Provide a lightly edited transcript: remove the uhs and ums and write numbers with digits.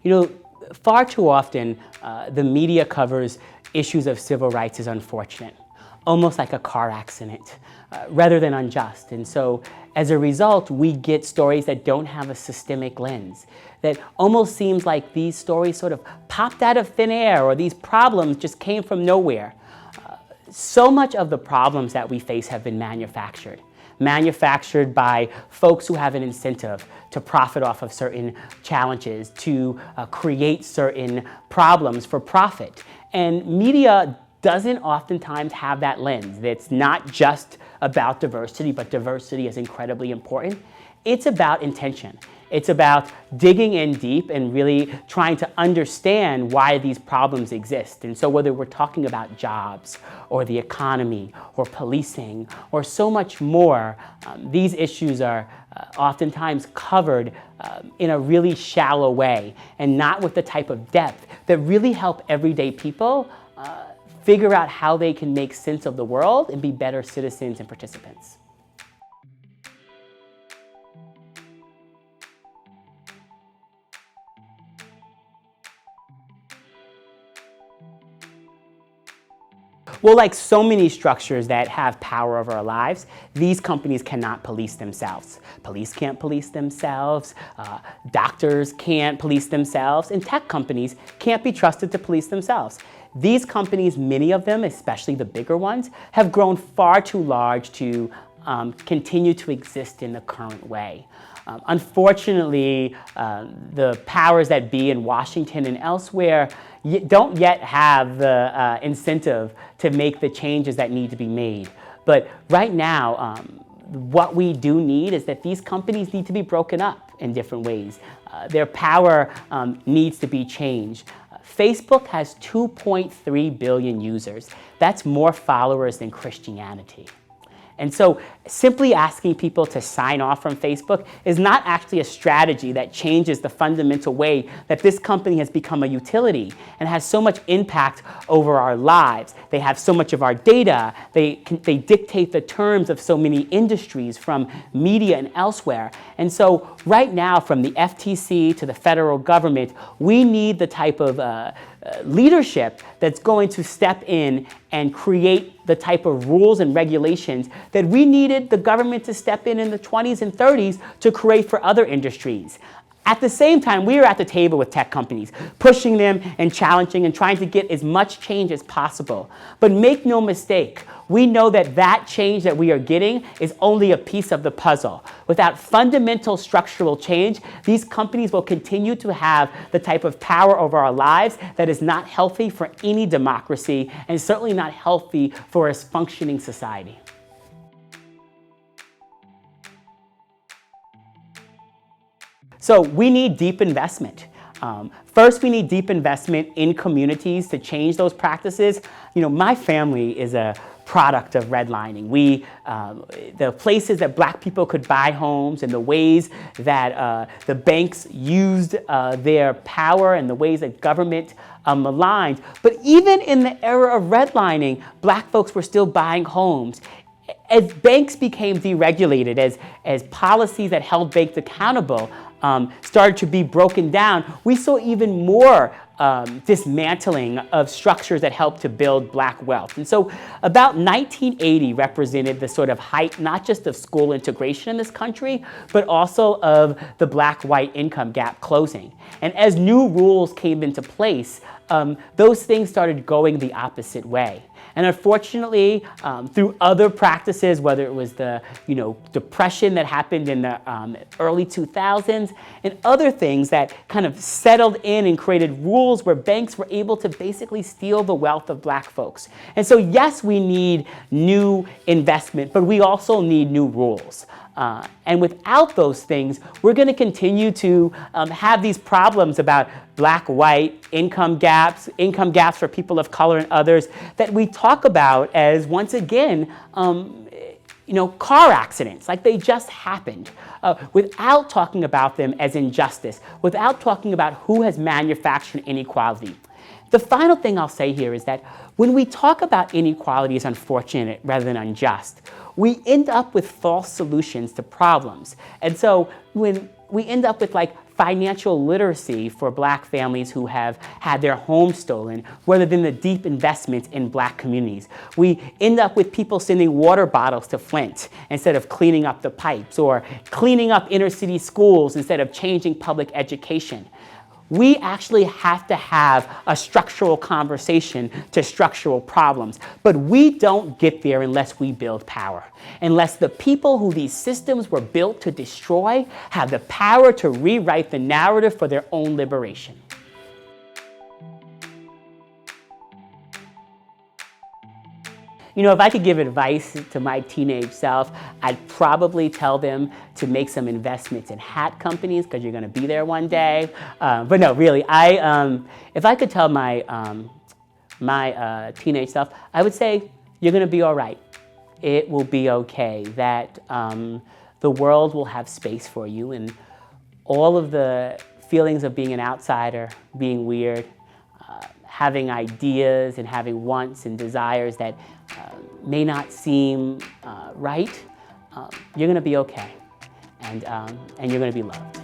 You know, far too often, the media covers issues of civil rights as unfortunate, almost like a car accident, rather than unjust. And so, as a result, we get stories that don't have a systemic lens, that almost seems like these stories sort of popped out of thin air, or these problems just came from nowhere. So much of the problems that we face have been manufactured by folks who have an incentive to profit off of certain challenges, to create certain problems for profit. And media doesn't oftentimes have that lens. It's not just about diversity, but diversity is incredibly important. It's about intention. It's about digging in deep and really trying to understand why these problems exist. And so whether we're talking about jobs or the economy or policing or so much more, these issues are oftentimes covered in a really shallow way and not with the type of depth that really help everyday people figure out how they can make sense of the world and be better citizens and participants. Well, like so many structures that have power over our lives, these companies cannot police themselves. Police can't police themselves, doctors can't police themselves, and tech companies can't be trusted to police themselves. These companies, many of them, especially the bigger ones, have grown far too large to continue to exist in the current way. Unfortunately, the powers that be in Washington and elsewhere don't yet have the incentive to make the changes that need to be made. But right now, what we do need is that these companies need to be broken up in different ways. Their power needs to be changed. Facebook has 2.3 billion users. That's more followers than Christianity. And so simply asking people to sign off from Facebook is not actually a strategy that changes the fundamental way that this company has become a utility and has so much impact over our lives. They have so much of our data. They dictate the terms of so many industries, from media and elsewhere. And so right now, from the FTC to the federal government, we need the type of leadership that's going to step in and create the type of rules and regulations that we needed the government to step in the 20s and 30s to create for other industries. At the same time, we are at the table with tech companies, pushing them and challenging and trying to get as much change as possible. But make no mistake, we know that that change that we are getting is only a piece of the puzzle. Without fundamental structural change, these companies will continue to have the type of power over our lives that is not healthy for any democracy and certainly not healthy for a functioning society. So we need deep investment. First, we need deep investment in communities to change those practices. You know, my family is a product of redlining. The places that black people could buy homes and the ways that the banks used their power and the ways that government maligned. But even in the era of redlining, black folks were still buying homes. As banks became deregulated, as policies that held banks accountable started to be broken down, we saw even more dismantling of structures that helped to build black wealth. And so about 1980 represented the sort of height, not just of school integration in this country, but also of the black-white income gap closing. And as new rules came into place, those things started going the opposite way. And unfortunately, through other practices, whether it was the depression that happened in the early 2000s and other things that kind of settled in and created rules where banks were able to basically steal the wealth of black folks. And so yes, we need new investment, but we also need new rules. And without those things, we're going to continue to have these problems about black-white income gaps for people of color and others that we talk about as, once again, car accidents, like they just happened, without talking about them as injustice, without talking about who has manufactured inequality. The final thing I'll say here is that when we talk about inequality as unfortunate rather than unjust, we end up with false solutions to problems. And so when we end up with like financial literacy for Black families who have had their homes stolen rather than the deep investments in Black communities. We end up with people sending water bottles to Flint instead of cleaning up the pipes, or cleaning up inner city schools instead of changing public education. We actually have to have a structural conversation to structural problems, but we don't get there unless we build power, unless the people who these systems were built to destroy have the power to rewrite the narrative for their own liberation. You know, if I could give advice to my teenage self, I'd probably tell them to make some investments in hat companies, because you're going to be there one day. But no, really, if I could tell my teenage self, I would say you're going to be all right. It will be okay. That the world will have space for you, and all of the feelings of being an outsider, being weird, having ideas and having wants and desires that may not seem right, you're going to be okay, and you're going to be loved.